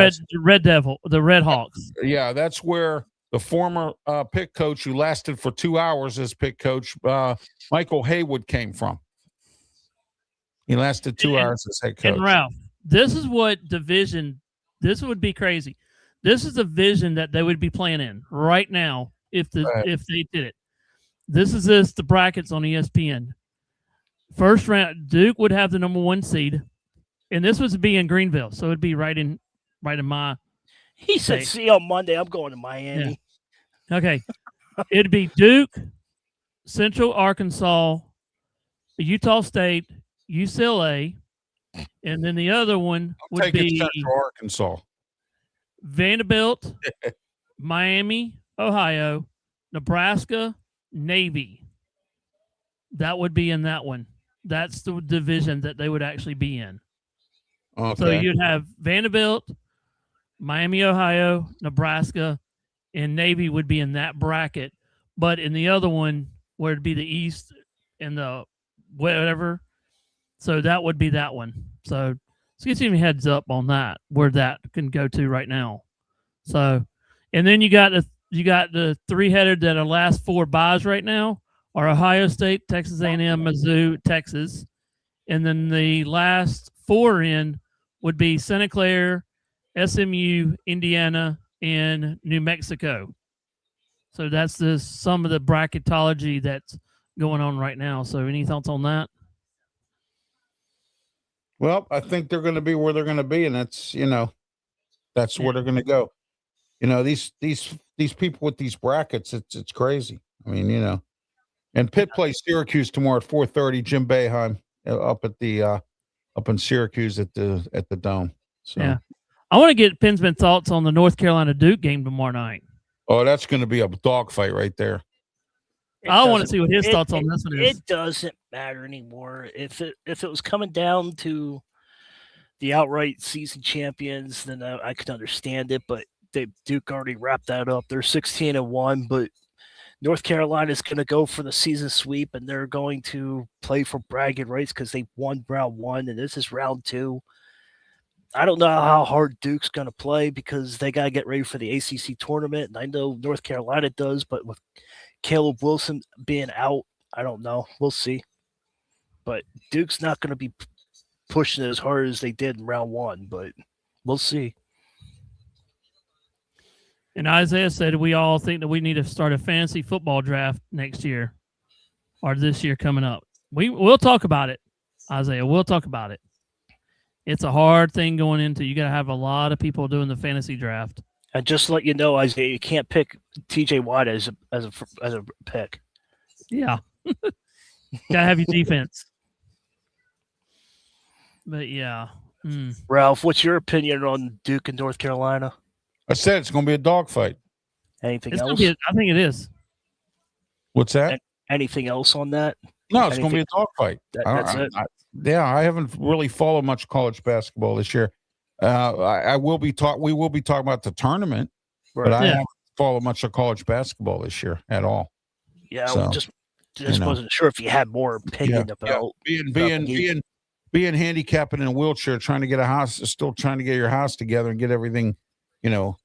Red Hawks. Yeah, that's where the former Pitt coach who lasted for 2 hours as Pitt coach, Michael Haywood, came from. He lasted 2 hours as head coach. And Ralph, this is what division, this would be crazy. This is the division that they would be playing in right now if they did it. This is the brackets on ESPN. First round, Duke would have the number 1 seed, and this was be in Greenville, so it'd be right in my. He said, "See you on Monday. I'm going to Miami." Yeah. Okay, it'd be Duke, Central Arkansas, Utah State, UCLA, and then the other one would be Central Arkansas, Vanderbilt, Miami, Ohio, Nebraska, Navy. That would be in that one. That's the division that they would actually be in. Okay. So you'd have Vanderbilt, Miami, Ohio, Nebraska, and Navy would be in that bracket. But in the other one, where it'd be the East and the whatever, so that would be that one. So let's get you a heads up on that, where that can go to right now. So, and then you got the three-headed that are last 4 buys right now are Ohio State, Texas A&M, Mizzou, Texas. And then the last 4 in would be Santa Clara, SMU, Indiana, and New Mexico. So that's some of the bracketology that's going on right now. So any thoughts on that? Well, I think they're going to be where they're going to be, and that's where they're going to go. You know, these people with these brackets, it's crazy. I mean, and Pitt plays Syracuse tomorrow at 4:30. Jim Boeheim up in Syracuse at the Dome. So. Yeah, I want to get Pinsman's thoughts on the North Carolina Duke game tomorrow night. Oh, that's going to be a dogfight right there. I want to see what his thoughts on this one is. It doesn't matter anymore. If it was coming down to the outright season champions, then I could understand it. But Duke already wrapped that up. They're 16-1, but North Carolina is going to go for the season sweep, and they're going to play for bragging rights because they won round 1, and this is round 2. I don't know how hard Duke's going to play because they got to get ready for the ACC tournament, and I know North Carolina does, but with Caleb Wilson being out, I don't know. We'll see. But Duke's not going to be pushing as hard as they did in round 1, but we'll see. And Isaiah said we all think that we need to start a fantasy football draft next year or this year coming up. We'll talk about it, Isaiah. We'll talk about it. It's a hard thing going into. You got to have a lot of people doing the fantasy draft. And just to let you know, Isaiah, you can't pick T.J. Watt as a pick. Yeah, gotta have your defense. But yeah, Ralph, what's your opinion on Duke and North Carolina? I said it's going to be a dogfight. Anything else? I think it is. What's that? Anything else on that? No, it's going to be a dogfight. That's it. I haven't really followed much college basketball this year. We will be talking about the tournament, right. But I haven't followed much of college basketball this year at all. Yeah, so, just wasn't sure if you had more opinion about being handicapped in a wheelchair, trying to get a house, still trying to get your house together and get everything, so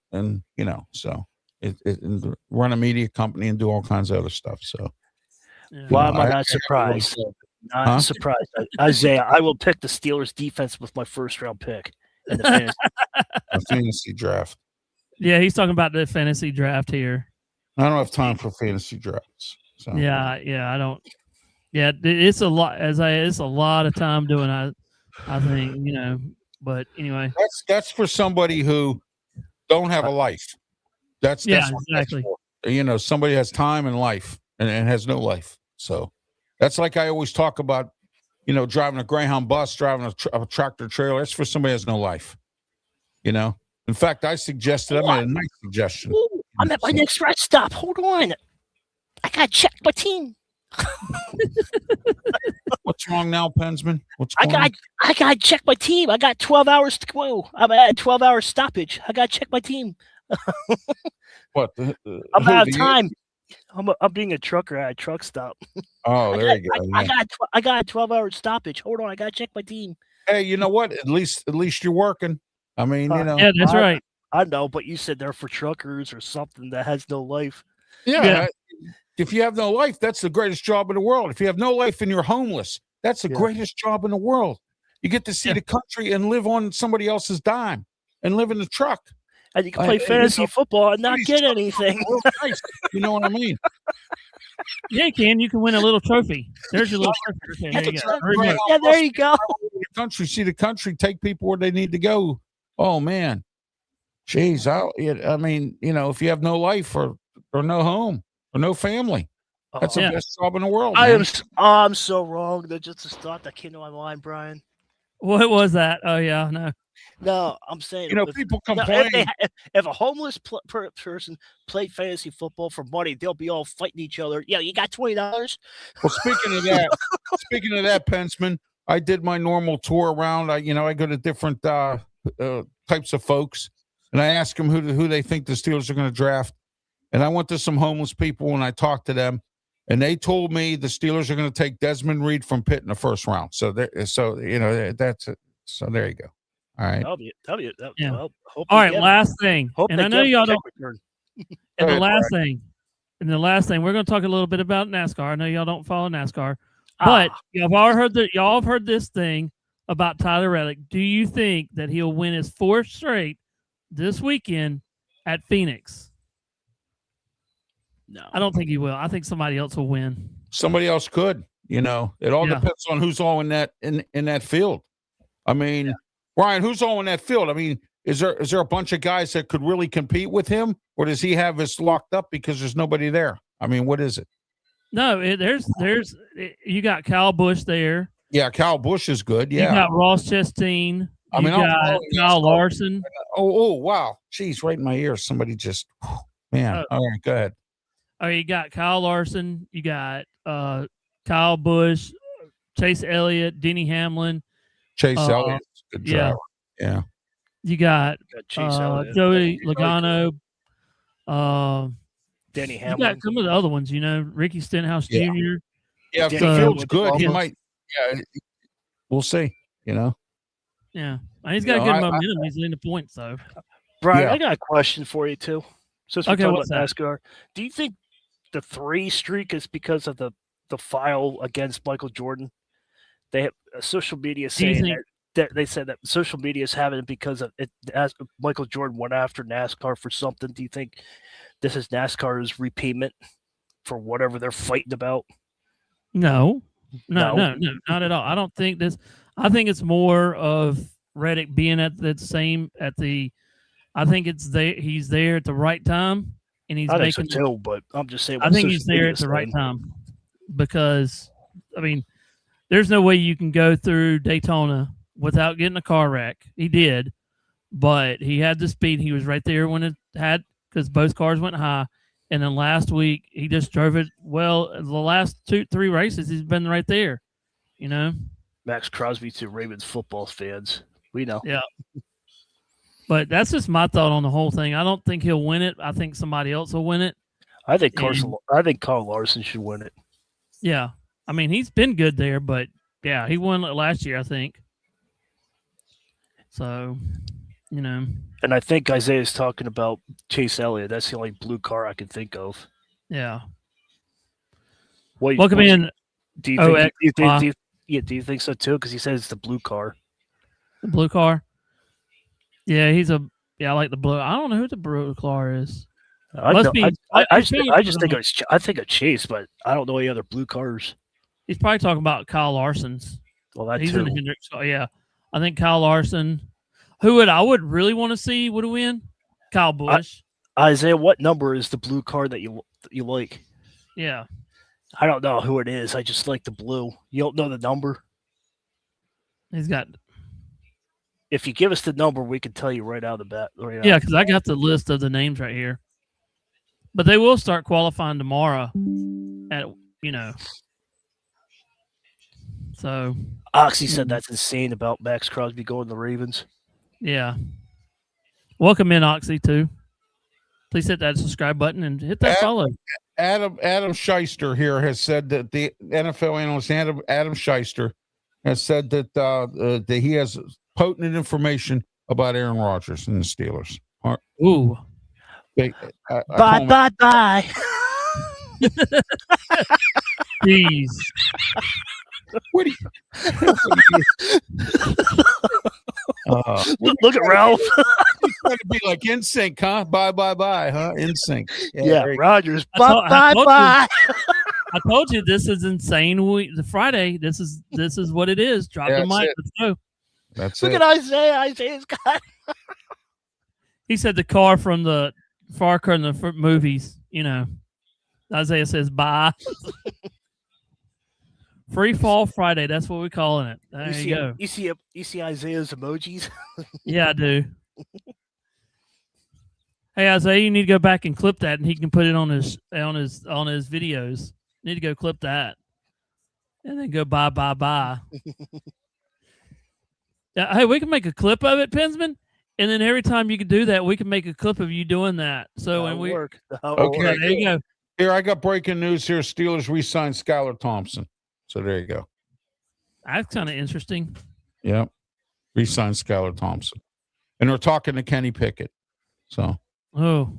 and run a media company and do all kinds of other stuff. So, why am I not surprised? Not surprised, Isaiah. I will pick the Steelers defense with my first round pick in the fantasy. A fantasy draft. Yeah, he's talking about the fantasy draft here. I don't have time for fantasy drafts. So. Yeah, I don't. Yeah, it's a lot. It's a lot of time doing. I think But anyway, that's for somebody who don't have a life. That's what exactly. That's for. Somebody has time and life and has no life. So that's like I always talk about. Driving a Greyhound bus, driving a tractor trailer. That's for somebody who has no life. In fact, I made a nice suggestion. Ooh, I'm at my next rest stop. Hold on. I got to check my team. What's wrong now, Pensman? I got to check my team. I got 12 hours to go. I'm at a 12-hour stoppage. I got to check my team. What? I'm out of time. I'm being a trucker at a truck stop. Oh, there you go. I got a 12-hour stoppage. Hold on, I got to check my team. Hey, you know what? At least you're working. I mean, Yeah, that's right. I know, but you said they're for truckers or something that has no life. Yeah. If you have no life, that's the greatest job in the world. If you have no life and you're homeless, that's the greatest job in the world. You get to see the country and live on somebody else's dime and live in the truck. And you can play fantasy football and not get anything. Nice. You know what I mean? Yeah, you can. You can win a little trophy. There's your little trophy. Okay, there you go. Yeah, there you go. See the country, take people where they need to go. Oh man, jeez. I mean, if you have no life or no home or no family, that's the best job in the world. I'm so wrong. That's just a thought that came to my mind, Brian. What was that? Oh yeah, no, I'm saying people complain. If a homeless person played fantasy football for money, they'll be all fighting each other. Yeah, you got $20. Well, speaking of that, Pensman, I did my normal tour around. I go to different types of folks, and I ask them who they think the Steelers are going to draft. And I went to some homeless people and I talked to them, and they told me the Steelers are going to take Desmond Reed from Pitt in the first round. So that's it. So there you go. All right. All right. Last thing, and I know y'all don't. And the last thing, we're going to talk a little bit about NASCAR. I know y'all don't follow NASCAR, but y'all have heard this thing about Tyler Reddick. Do you think that he'll win his fourth straight this weekend at Phoenix? No, I don't think he will. I think somebody else will win. Somebody else could. It all depends on who's all in that field. I mean, Ryan, who's all in that field? I mean, is there a bunch of guys that could really compete with him, or does he have us locked up because there's nobody there? I mean, what is it? No, you got Kyle Busch there. Yeah, Kyle Busch is good. Yeah, you got Ross Chastain. You got Kyle Larson. Oh, wow. Jeez, right in my ear. Somebody just, man. All right, go ahead. Oh, you got Kyle Larson. You got Kyle Busch, Chase Elliott, Denny Hamlin. Chase Elliott's a good driver. Yeah. You got Joey Logano. Denny Hamlin. You got some of the other ones, Ricky Stenhouse Jr. Yeah, if the field's good, he might. Yeah, we'll see. Yeah, he's got good momentum. He's in the points, though. Brian, I got a question for you too. Since we're talking about that? NASCAR, do you think the 3 streak is because of the file against Michael Jordan? They have social media saying that they said that social media is having it because of it. As Michael Jordan went after NASCAR for something. Do you think this is NASCAR's repayment for whatever they're fighting about? No, not at all. I don't think this. I think it's more of Reddick being I think it's there. He's there at the right time, and he's making. Think so too, but I'm just saying. I think he's there at the right time because, I mean, there's no way you can go through Daytona without getting a car wreck. He did, but he had the speed. He was right there when it had, because both cars went high. And then last week he just drove it well. The last 2-3 races he's been right there. Max Crosby to Ravens football fans. We know. Yeah. But that's just my thought on the whole thing. I don't think he'll win it. I think somebody else will win it. I think Carl Larson should win it. Yeah. I mean, he's been good there, but yeah, he won it last year, I think. So, And I think Isaiah's talking about Chase Elliott. That's the only blue car I can think of. Yeah. Welcome in. Do you think so too? Because he says it's the blue car. The blue car. Yeah, I like the blue. I don't know who the blue car is. I Must know- be. I he's just, probably I just talking think I think of Chase, but I don't know any other blue cars. he's probably talking about Kyle Larson's. Well, that He's too. in the Hendricks car. Yeah, I think Kyle Larson. Who I would really want to see would win? Kyle Busch. Isaiah, what number is the blue car that you like? Yeah. I don't know who it is. I just like the blue. You don't know the number? He's got. If you give us the number, we can tell you right out of the bat. Right Yeah, out. because I got the list of the names right here. But they will start qualifying tomorrow. So. Oxy said that's insane about Max Crosby going to the Ravens. Yeah. Welcome in, Oxy, too. Please hit that subscribe button and hit that follow. Adam Shyster here has said that the NFL analyst Adam Shyster has said that he has potent information about Aaron Rodgers and the Steelers. Ooh. Bye. Jeez. What do you, Look at Ralph. He's trying to be like NSYNC, huh? Bye, huh? NSYNC. Yeah, Rodgers. I Bye. I told you this is insane. The Friday. This is what it is. Drop the mic. Let's go. That's Look it. at Isaiah. Isaiah's got. He said the car from the Far Cry in the movies. Isaiah says bye. Free Fall Friday. That's what we're calling it. There you go. You see Isaiah's emojis? Yeah, I do. Hey Isaiah, you need to go back and clip that, and he can put it on his videos. You need to go clip that, and then go bye. Hey, we can make a clip of it, Pinsman, and then every time you can do that, we can make a clip of you doing that. So when we work. Okay, there you go. Here, I got breaking news here. Steelers re-signed Skylar Thompson. So there you go. That's kind of interesting. Yeah. Re-signed Skylar Thompson. And they're talking to Kenny Pickett. So. Oh.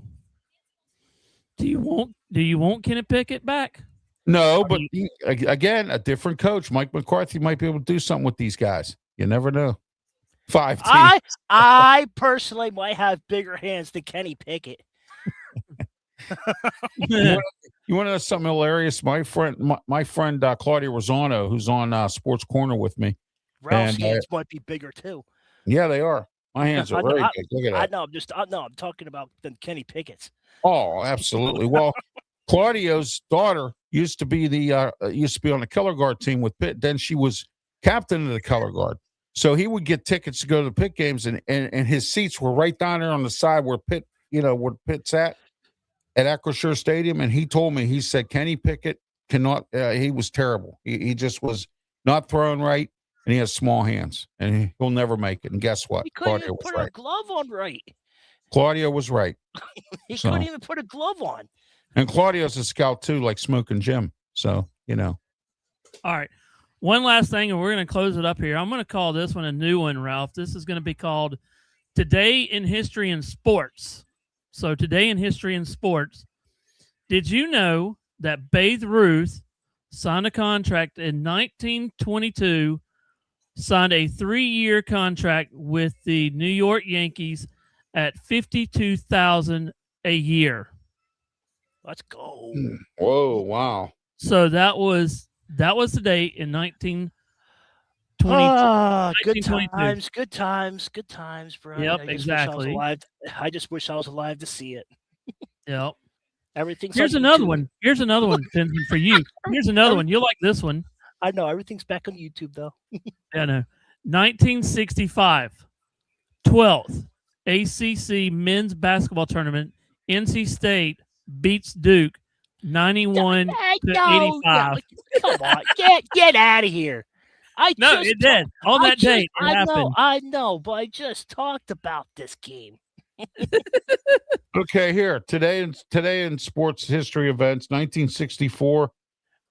Do you want Kenny Pickett back? No, but again, a different coach. Mike McCarthy might be able to do something with these guys. You never know. 5 teams. I personally might have bigger hands than Kenny Pickett. You want to know something hilarious? My friend Claudia Rosano, who's on Sports Corner with me. Ralph's hands might be bigger too. Yeah, they are. My hands are very big. Look at that. I'm talking about than Kenny Pickett's. Oh, absolutely. Well, Claudio's daughter used to be on the color guard team with Pitt. Then she was captain of the color guard. So he would get tickets to go to the Pitt games, and his seats were right down there on the side where Pitt, where Pitt's at Acrisure Stadium. And he told me, he said Kenny Pickett cannot. He was terrible. He just was not throwing right, and he has small hands, and he'll never make it. And guess what? He couldn't Claudia even was put right. a glove on right. Claudia was right. He couldn't even put a glove on. And Claudio's a scout too, like Smoking Jim. So, All right. One last thing, and we're going to close it up here. I'm going to call this one a new one, Ralph. This is going to be called Today in History and Sports. So, Today in History and Sports. Did you know that Babe Ruth signed a contract in 1922, signed a 3-year contract with the New York Yankees at $52,000 a year? Let's go. Whoa, wow. So that was the date in 1920. Good times, bro. Yep, exactly. I just wish I was alive to see it. Yep. Everything's Here's on another YouTube. one. Here's another one for you. Here's another one. You'll like this one. I know everything's back on YouTube though. Yeah, I know. 1965, 12th ACC men's basketball tournament. NC State beats Duke 91 to 85. Come on, get out of here. It did. On that date, it happened. I know, but I just talked about this game. Okay, here today in sports history events, 1964,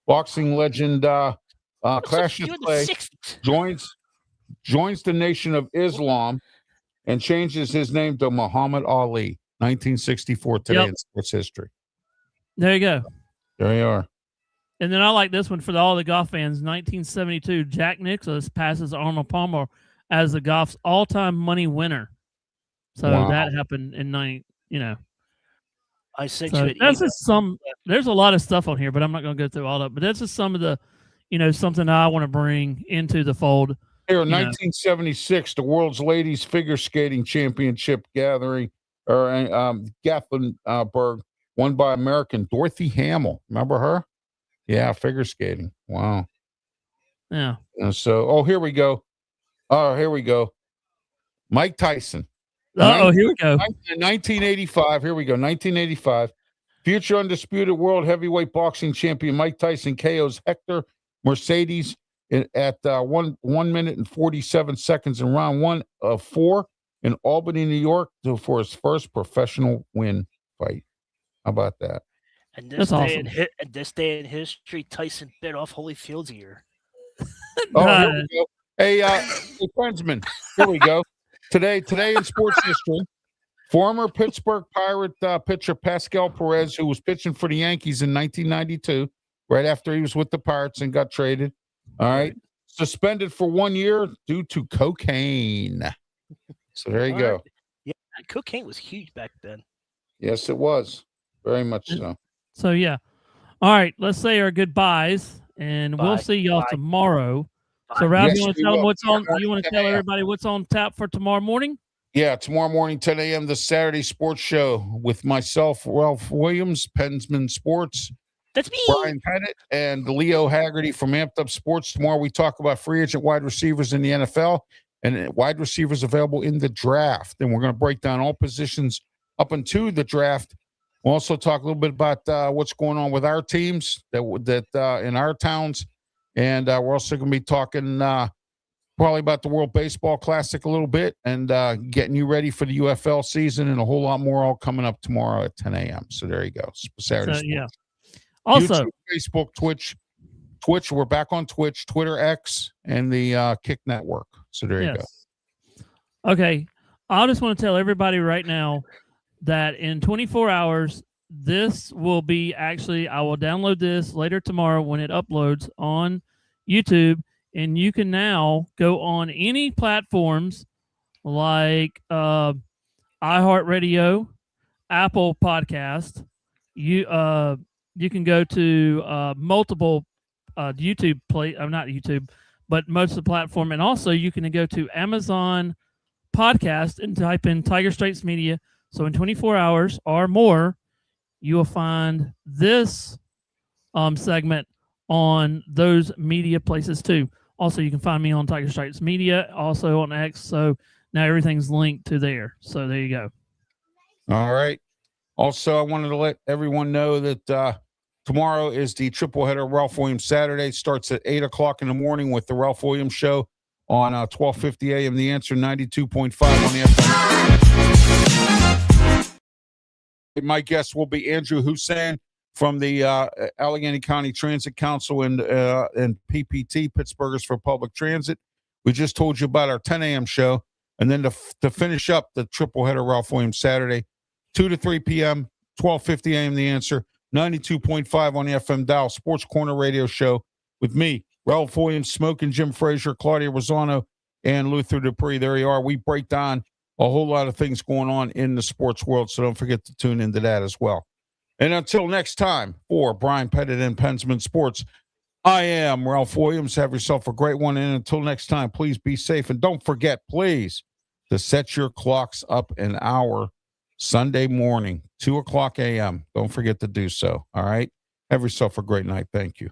boxing legend Cassius Clay joins the Nation of Islam and changes his name to Muhammad Ali. 1964 today in sports history. There you go. There you are. And then I like this one for all the golf fans. 1972, Jack Nicklaus passes Arnold Palmer as the golf's all-time money winner. So Wow. that happened in I sent so you an that's email. just there's a lot of stuff on here, but I'm not going to go through all of it. But that's just some of the, something I want to bring into the fold. Here, 1976, the World's Ladies Figure Skating Championship gathering, or Gothenburg, won by American Dorothy Hamill. Remember her? Yeah, figure skating. Wow. Yeah. And so, here we go. Oh, here we go. Mike Tyson. Here we go. 1985. Here we go. 1985. Future undisputed world heavyweight boxing champion Mike Tyson KOs Hector Mercedes at 1 minute and 47 seconds in round 1 of 4 in Albany, New York, for his first professional win fight. How about that? And That's awesome. This day in history, Tyson bit off Holyfield's ear. Here we go. Hey, Friendsman, here we go. Today in sports history, former Pittsburgh Pirate pitcher Pascal Perez, who was pitching for the Yankees in 1992, right after he was with the Pirates and got traded. All right. Suspended for 1 year due to cocaine. So there you go. Yeah, cocaine was huge back then. Yes, it was. Very much so. So, yeah. All right. Let's say our goodbyes, and we'll see y'all tomorrow. So, Ralph, you want to tell them what's on? You want to tell everybody what's on tap for tomorrow morning? Yeah, tomorrow morning, 10 a.m., the Saturday Sports Show with myself, Ralph Williams, Pensman Sports. That's me. Brian Pettit and Leo Haggerty from Amped Up Sports. Tomorrow we talk about free agent wide receivers in the NFL and wide receivers available in the draft. And we're going to break down all positions up into the draft. We'll also talk a little bit about what's going on with our teams that in our towns. And we're also going to be talking probably about the World Baseball Classic a little bit and getting you ready for the UFL season and a whole lot more all coming up tomorrow at 10 a.m. So there you go. Saturday. Yeah. Also, YouTube, Facebook, Twitch. We're back on Twitch, Twitter, X, and the Kick Network. So there you go. Okay. I just want to tell everybody right now that in 24 hours, this will be I will download this later tomorrow when it uploads on YouTube, and you can now go on any platforms like iHeartRadio, Apple Podcast. You can go to multiple YouTube not YouTube, but most of the platform. And also you can go to Amazon Podcast and type in Tiger Straits Media. So in 24 hours or more, you will find this segment on those media places too. Also, you can find me on Tiger Straits Media, also on X. So now everything's linked to there. So there you go. All right. Also, I wanted to let everyone know that tomorrow is the triple header Ralph Williams Saturday. Starts at 8 o'clock in the morning with the Ralph Williams Show on 1250 a.m. The Answer 92.5 on the FM. My guest will be Andrew Hussein from the Allegheny County Transit Council and PPT, Pittsburghers for Public Transit. We just told you about our 10 a.m. show. And then to finish up the triple header Ralph Williams Saturday, 2 to 3 p.m., 1250 a.m. The Answer, 92.5 on the FM dial, Sports Corner radio show with me, Ralph Williams, Smoking Jim Frazier, Claudia Rosano, and Luther Dupree. There you are. We break down a whole lot of things going on in the sports world, so don't forget to tune into that as well. And until next time, for Brian Pettit and Pensman Sports, I am Ralph Williams. Have yourself a great one. And until next time, please be safe. And don't forget, please, to set your clocks up an hour Sunday morning, 2 o'clock a.m. Don't forget to do so. All right. Have yourself a great night. Thank you.